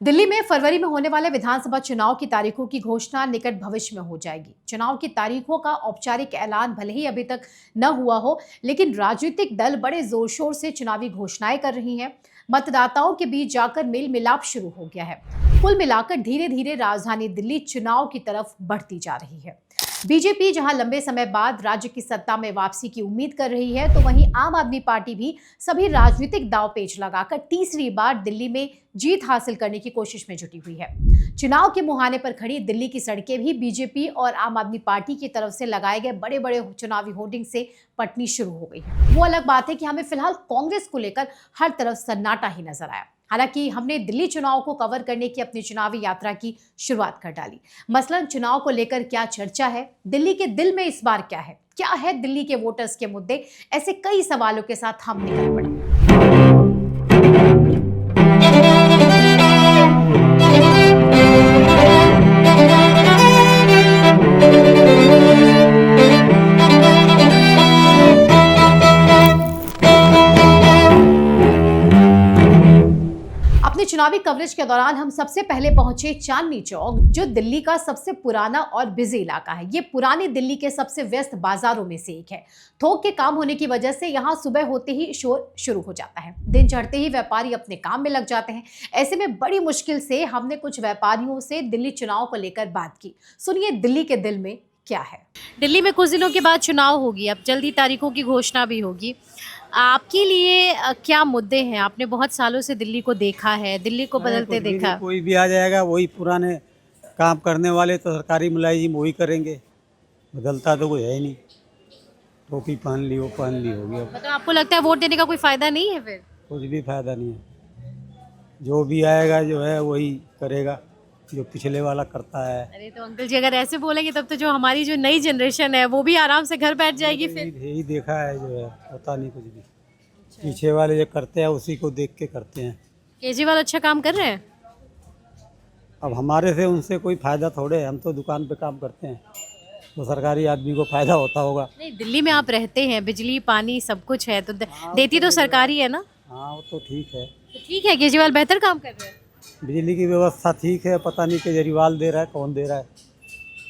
दिल्ली में फरवरी में होने वाले विधानसभा चुनाव की तारीखों की घोषणा निकट भविष्य में हो जाएगी। चुनाव की तारीखों का औपचारिक ऐलान भले ही अभी तक न हुआ हो, लेकिन राजनीतिक दल बड़े जोर शोर से चुनावी घोषणाएं कर रही हैं। मतदाताओं के बीच जाकर मेल मिलाप शुरू हो गया है। कुल मिलाकर धीरे धीरे राजधानी दिल्ली चुनाव की तरफ बढ़ती जा रही है। बीजेपी जहां लंबे समय बाद राज्य की सत्ता में वापसी की उम्मीद कर रही है, तो वहीं आम आदमी पार्टी भी सभी राजनीतिक दांवपेच लगाकर तीसरी बार दिल्ली में जीत हासिल करने की कोशिश में जुटी हुई है। चुनाव के मुहाने पर खड़ी दिल्ली की सड़कें भी बीजेपी और आम आदमी पार्टी की तरफ से लगाए गए बड़े बड़े चुनावी होर्डिंग से पटनी शुरू हो गई है। वो अलग बात है कि हमें फिलहाल कांग्रेस को लेकर हर तरफ सन्नाटा ही नजर आया। हालांकि हमने दिल्ली चुनाव को कवर करने की अपनी चुनावी यात्रा की शुरुआत कर डाली। मसलन चुनाव को लेकर क्या चर्चा है, दिल्ली के दिल में इस बार क्या है दिल्ली के वोटर्स के मुद्दे, ऐसे कई सवालों के साथ हम निकल पड़े। अपने चुनावी कवरेज के दौरान हम सबसे पहले पहुंचे चांदनी चौक, जो दिल्ली का सबसे पुराना और बिजी इलाका है। ये पुरानी दिल्ली के सबसे व्यस्त बाजारों में से एक है। थोक के काम होने की वजह से यहाँ सुबह होते ही शोर शुरू हो जाता है। दिन चढ़ते ही व्यापारी अपने काम में लग जाते हैं। ऐसे में बड़ी मुश्किल से हमने कुछ व्यापारियों से दिल्ली चुनाव को लेकर बात की। सुनिए दिल्ली के दिल में क्या है। दिल्ली में कुछ दिनों के बाद चुनाव होगी, अब जल्दी तारीखों की घोषणा भी होगी। आपके लिए क्या मुद्दे हैं? आपने बहुत सालों से दिल्ली को देखा है, दिल्ली को बदलते देखा। कोई भी आ जाएगा, वही पुराने काम करने वाले तो सरकारी मुलाजिम वही करेंगे, बदलता तो कोई है ही नहीं। टोपी पहन ली, वो पहन ली, हो गया। मतलब आपको लगता है वोट देने का कोई फायदा नहीं है? फिर कुछ भी फायदा नहीं है। जो भी आएगा जो है वही करेगा जो पिछले वाला करता है। अरे तो अंकल जी अगर ऐसे बोलेंगे तब तो जो हमारी जो नई जनरेशन है वो भी आराम से घर बैठ जाएगी। फिर यही देखा है, जो है पता नहीं कुछ भी। पीछे वाले जो करते हैं उसी को देख के करते हैं। केजरीवाल अच्छा काम कर रहे हैं? अब हमारे से उनसे कोई फायदा थोड़े है, हम तो दुकान पे काम करते हैं, तो सरकारी आदमी को फायदा होता होगा। नहीं, दिल्ली में आप रहते हैं, बिजली पानी सब कुछ है, तो देती तो सरकारी है ना। हाँ, वो तो ठीक है। तो ठीक है, केजरीवाल बेहतर काम कर रहे हैं। बिजली की व्यवस्था ठीक है, पता नहीं केजरीवाल दे रहा है, कौन दे रहा है।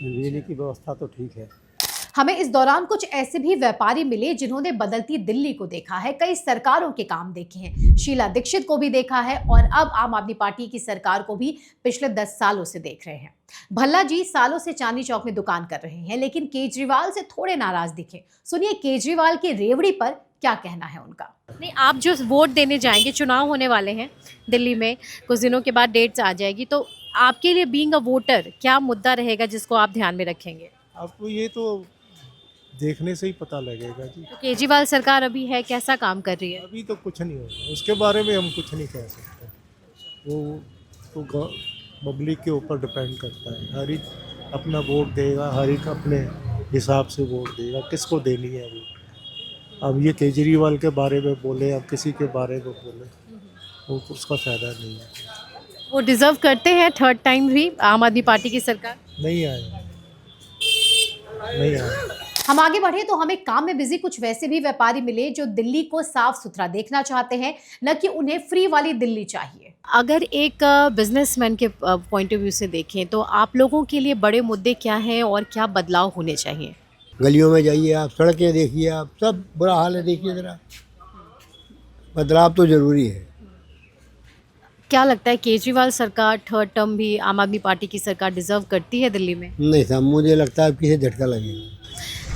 बिजली की व्यवस्था तो ठीक है। हमें इस दौरान कुछ ऐसे भी व्यापारी मिले जिन्होंने बदलती दिल्ली को देखा है, कई सरकारों के काम देखे हैं, शीला दीक्षित को भी देखा है और अब आम आदमी पार्टी की सरकार को भी पिछले 10 सालों से देख रहे हैं। भल्ला जी सालों से चांदनी चौक में दुकान कर रहे हैं, लेकिन केजरीवाल से थोड़े नाराज दिखे। सुनिए केजरीवाल की रेवड़ी पर क्या कहना है उनका। नहीं, आप जो वोट देने जाएंगे, चुनाव होने वाले हैं दिल्ली में, कुछ दिनों के बाद डेट्स आ जाएगी, तो आपके लिए बीइंग अ वोटर क्या मुद्दा रहेगा जिसको आप ध्यान में रखेंगे? आपको ये तो देखने से ही पता लगेगा जी। तो केजरीवाल सरकार अभी है, कैसा काम कर रही है? अभी तो कुछ नहीं होगा, उसके बारे में हम कुछ नहीं कह सकते। वो तो पब्लिक के ऊपर डिपेंड करता है। हर एक अपना वोट देगा, हर एक अपने हिसाब से वोट देगा, किसको देनी है वो। अब ये केजरीवाल के बारे में बोले, अब किसी के बारे में बोले, वो उसका फ़ायदा नहीं है। वो डिजर्व करते हैं थर्ड टाइम भी आम आदमी पार्टी की सरकार? नहीं आया, नहीं आया। हम आगे बढ़े तो हमें काम में बिजी कुछ वैसे भी व्यापारी मिले जो दिल्ली को साफ सुथरा देखना चाहते हैं, न कि उन्हें फ्री वाली दिल्ली चाहिए। अगर एक बिजनेसमैन के पॉइंट ऑफ व्यू से देखें तो आप लोगों के लिए बड़े मुद्दे क्या हैं और क्या बदलाव होने चाहिए? गलियों में जाइए आप, सड़कें देखिए आप, सब बुरा हाल है। देखिए ज़रा, बदलाव तो ज़रूरी है। क्या लगता है केजरीवाल सरकार थर्ड टर्म भी आम आदमी पार्टी की सरकार डिजर्व करती है दिल्ली में? नहीं साहब, मुझे लगता है किसी झटका लगेगा।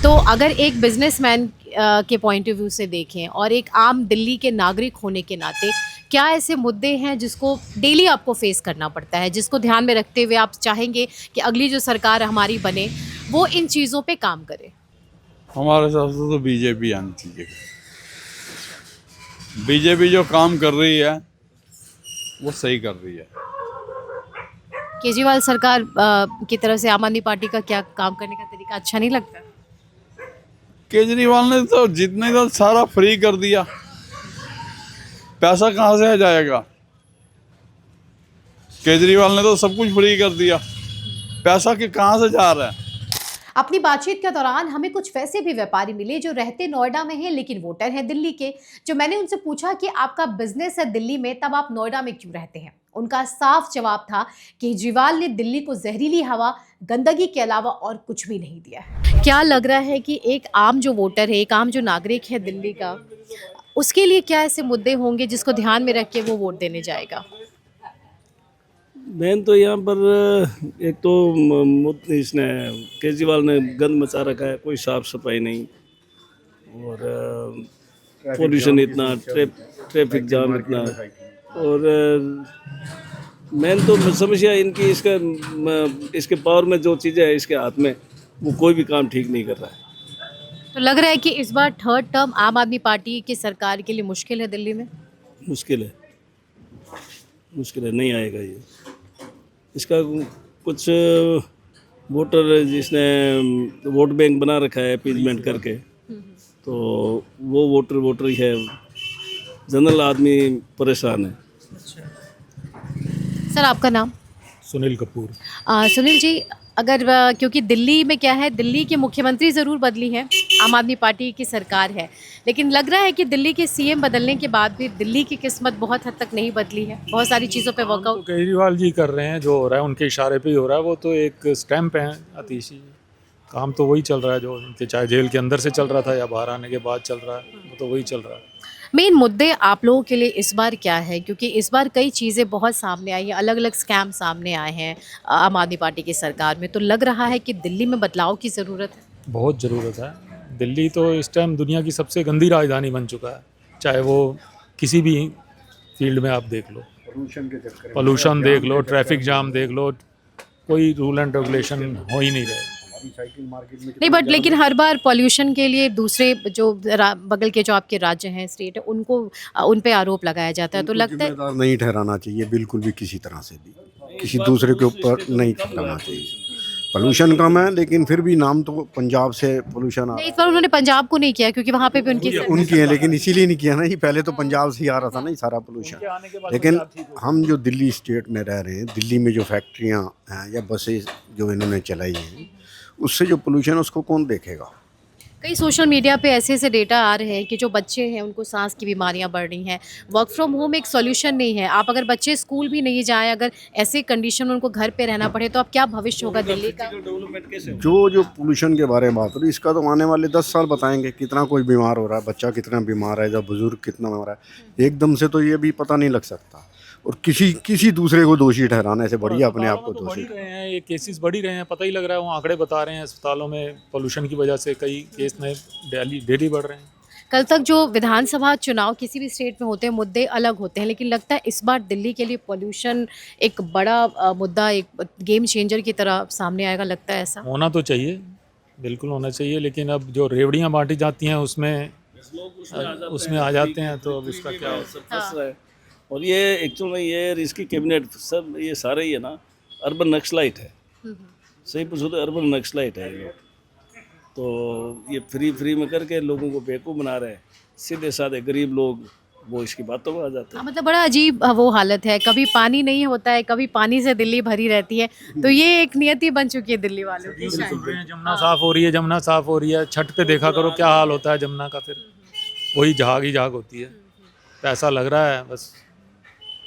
तो अगर एक बिजनेसमैन के पॉइंट ऑफ व्यू से देखें और एक आम दिल्ली के नागरिक होने के नाते, क्या ऐसे मुद्दे हैं जिसको डेली आपको फेस करना पड़ता है, जिसको ध्यान में रखते हुए आप चाहेंगे कि अगली जो सरकार हमारी बने वो इन चीज़ों पे काम करे? हमारे हिसाब से तो बीजेपी आनी चाहिए। बीजेपी जो काम कर रही है वो सही कर रही है। केजरीवाल सरकार की तरफ से आम आदमी पार्टी का क्या काम करने का तरीका अच्छा नहीं लगता? केजरीवाल ने तो जितने का सारा फ्री कर दिया, पैसा कहाँ से आ जाएगा? केजरीवाल ने तो सब कुछ फ्री कर दिया, पैसा के कहाँ से जा रहा है? अपनी बातचीत के दौरान हमें कुछ वैसे भी व्यापारी मिले जो रहते नोएडा में हैं लेकिन वोटर हैं दिल्ली के। जो मैंने उनसे पूछा कि आपका बिजनेस है दिल्ली में, तब आप नोएडा में क्यों रहते हैं, उनका साफ जवाब था केजरीवाल ने दिल्ली को जहरीली हवा, गंदगी के अलावा और कुछ भी नहीं दिया है। क्या लग रहा है कि एक आम जो वोटर है, एक आम जो नागरिक है दिल्ली का, उसके लिए क्या ऐसे मुद्दे होंगे जिसको ध्यान में रख के वो वोट देने जाएगा? मेन तो यहाँ पर एक तो इसने केजरीवाल ने गंद मचा रखा है, कोई साफ सफाई नहीं, और पोल्यूशन इतना, ट्रैफिक जाम इतना, और मेन तो समस्या इनकी इसके पावर में जो चीज़ें हैं इसके हाथ में, वो कोई भी काम ठीक नहीं कर रहा है। तो लग रहा है कि इस बार थर्ड टर्म आम आदमी पार्टी की सरकार के लिए मुश्किल है दिल्ली में? मुश्किल है, नहीं आएगा ये। इसका कुछ वोटर जिसने वोट बैंक बना रखा है अपीजमेंट करके, तो वो वोटर ही है, जनरल आदमी परेशान है। सर, आपका नाम? सुनील कपूर। सुनील जी, अगर क्योंकि दिल्ली में क्या है, दिल्ली के मुख्यमंत्री ज़रूर बदली है, आम आदमी पार्टी की सरकार है, लेकिन लग रहा है कि दिल्ली के सीएम बदलने के बाद भी दिल्ली की किस्मत बहुत हद तक नहीं बदली है, बहुत सारी चीज़ों पे तो वर्कआउट। केजरीवाल जी कर रहे हैं, जो हो रहा है उनके इशारे पे ही हो रहा है, वो तो एक स्टैंप है आतिशी, काम तो वही चल रहा है जो उनके, चाहे जेल के अंदर से चल रहा था या बाहर आने के बाद चल रहा है, वो तो वही चल रहा है। मेन मुद्दे आप लोगों के लिए इस बार क्या है, क्योंकि इस बार कई चीज़ें बहुत सामने आई हैं, अलग अलग स्कैम सामने आए हैं आम आदमी पार्टी की सरकार में, तो लग रहा है कि दिल्ली में बदलाव की ज़रूरत है। बहुत ज़रूरत है। दिल्ली तो इस टाइम दुनिया की सबसे गंदी राजधानी बन चुका है, चाहे वो किसी भी फील्ड में आप देख लो, पोल्यूशन देख लो, ट्रैफिक जाम देख लो, कोई रूल एंड रेगुलेशन हो ही नहीं रहे। नहीं, बट लेकिन हर बार पॉल्यूशन के लिए दूसरे जो बगल के जो आपके राज्य हैं, स्टेट है, उनको उन पे आरोप लगाया जाता है, तो लगता है जिम्मेदार नहीं ठहराना चाहिए बिल्कुल भी, किसी तरह से भी किसी दूसरे के ऊपर नहीं ठहराना चाहिए। पोल्यूशन कम है, लेकिन फिर भी नाम तो पंजाब से पोल्यूशन आ नहीं, इस बार उन्होंने पंजाब को नहीं किया क्योंकि वहाँ पे भी उनकी है, लेकिन इसीलिए नहीं किया ना, ये पहले तो पंजाब से ही आ रहा था ना ये सारा पोल्यूशन। लेकिन हम जो दिल्ली स्टेट में रह रहे हैं, दिल्ली में जो फैक्ट्रियाँ हैं या बसेस जो इन्होंने चलाई हैं, उससे जो पोल्यूशन है उसको कौन देखेगा। कई सोशल मीडिया पे ऐसे ऐसे डेटा आ रहे हैं कि जो बच्चे हैं उनको सांस की बीमारियां बढ़ रही हैं, वर्क फ्रॉम होम एक सॉल्यूशन नहीं है। आप अगर बच्चे स्कूल भी नहीं जाएं, अगर ऐसे कंडीशन में उनको घर पे रहना पड़े, तो अब क्या भविष्य होगा दिल्ली का? जो पोल्यूशन के बारे में बात हो रही, इसका तो आने वाले 10 साल बताएंगे कितना कोई बीमार हो रहा है, बच्चा कितना बीमार है, जब बुजुर्ग कितना हो रहा है, एकदम से तो ये भी पता नहीं लग सकता। और किसी दूसरे को दोषी ठहराने से बढ़िया अपने आप को दोषी। बढ़ रहे हैं, ये केसेस बढ़ ही रहे हैं, पता ही लग रहा है, वो आंकड़े बता रहे हैं अस्पतालों में पोल्यूशन की वजह से कई केस नए डेली बढ़ रहे हैं। कल तक जो विधानसभा चुनाव किसी भी स्टेट में होते हैं, मुद्दे अलग होते हैं, लेकिन लगता है इस बार दिल्ली के लिए पोल्यूशन एक बड़ा मुद्दा, एक गेम चेंजर की तरह सामने आएगा, लगता है ऐसा? होना तो चाहिए, बिल्कुल होना चाहिए, लेकिन अब जो रेवड़ियाँ बांटी जाती हैं उसमें आ जाते हैं, तो अब इसका क्या है। और ये एक्चुअल में ये इसकी कैबिनेट सब ये सारे ही है ना, अर्बन नक्सलाइट है, सही पूछो तो अर्बन नक्सलाइट है ये लोग। तो ये फ्री में करके लोगों को बेवकूफ़ बना रहे हैं, सीधे साधे गरीब लोग वो इसकी बातों में आ जाते हैं। मतलब बड़ा अजीब वो हालत है, कभी पानी नहीं होता है, कभी पानी से दिल्ली भरी रहती है, तो ये एक नियति बन चुकी है दिल्ली वालों की। जमुना साफ हो रही है, जमुना साफ हो रही है, छठ पे देखा करो क्या हाल होता है जमुना का, फिर वही झाग ही झाग होती है। तो ऐसा लग रहा है बस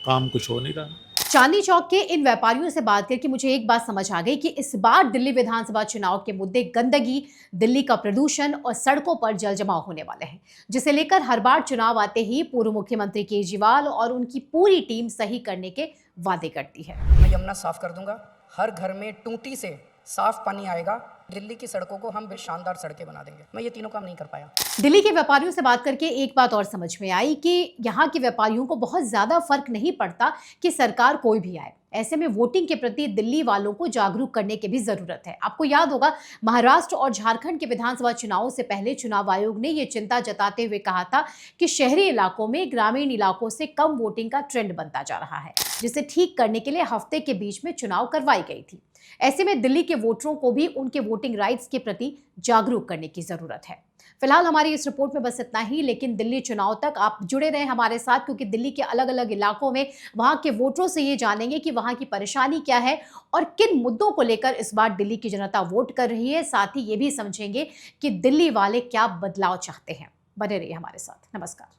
काम कुछ हो नहीं रहा। चांदनी चौक के इन व्यापारियों से बात करके मुझे एक बात समझ आ गई कि इस बार दिल्ली विधानसभा चुनाव के मुद्दे गंदगी, दिल्ली का प्रदूषण और सड़कों पर जल जमाव होने वाले हैं, जिसे लेकर हर बार चुनाव आते ही पूर्व मुख्यमंत्री केजरीवाल और उनकी पूरी टीम सही करने के वादे करती है। मैं यमुना साफ कर दूंगा, हर घर में टूटी से साफ पानी आएगा, दिल्ली की सड़कों को हम शानदार सड़कें बना देंगे। मैं ये तीनों काम नहीं कर पाया। दिल्ली के व्यापारियों से बात करके एक बात और समझ में आई कि यहाँ के व्यापारियों को बहुत ज्यादा फर्क नहीं पड़ता कि सरकार कोई भी आए। ऐसे में वोटिंग के प्रति दिल्ली वालों को जागरूक करने की भी जरूरत है। आपको याद होगा, महाराष्ट्र और झारखंड के विधानसभा चुनावों से पहले चुनाव आयोग ने ये चिंता जताते हुए कहा था कि शहरी इलाकों में ग्रामीण इलाकों से कम वोटिंग का ट्रेंड बनता जा रहा है, जिसे ठीक करने के लिए हफ्ते के बीच में चुनाव करवाई गई थी। ऐसे में दिल्ली के वोटरों को भी उनके वोटिंग राइट्स के प्रति जागरूक करने की जरूरत है। फिलहाल हमारी इस रिपोर्ट में बस इतना ही, लेकिन दिल्ली चुनाव तक आप जुड़े रहें हमारे साथ, क्योंकि दिल्ली के अलग अलग इलाकों में वहां के वोटरों से ये जानेंगे कि वहां की परेशानी क्या है और किन मुद्दों को लेकर इस बार दिल्ली की जनता वोट कर रही है। साथ ही ये भी समझेंगे कि दिल्ली वाले क्या बदलाव चाहते हैं। बने रहिए हमारे साथ। नमस्कार।